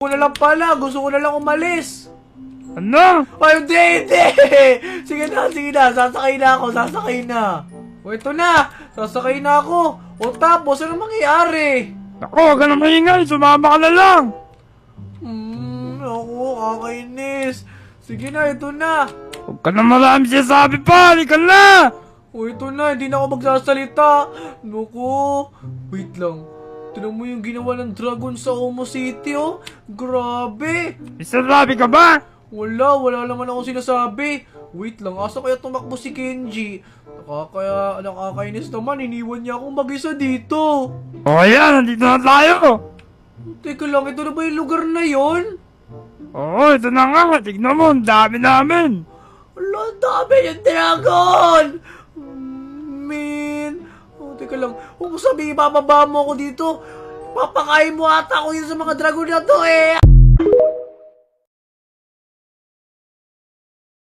Gusto ko na lang pala. Gusto ko na lang umalis. Ano? Ay, hindi. Sige na. Sasakay na ako. O, ito na. Sasakay na ako. O, tapos, ano mangyayari? Ako, huwag ka na maingay. Sumama ka na lang. Ako, kakainis. Sige na, ito na. Huwag ka na marami sinasabi pa. Halika na. O, ito na. Hindi na ako magsasalita. Naku. Wait lang. Tignan mo yung ginawa ng dragon sa Omo City, oh. Grabe. May sinasabi ka ba? Wala naman ako sinasabi. Wait lang, asa kaya tumakbo si Kenji? Nakakainis naman, iniwan niya akong mag-isa dito. O ayan, nandito na tayo. Teka lang, ito na ba yung lugar na yon? Oo, ito na nga. Tignan mo, ang dami namin. Wala, ang dami yung dragon! Man. Oh, teka lang, huwag mo sabihin, bababa mo ako dito. Papakain mo ata ako yun sa mga dragon na to, eh.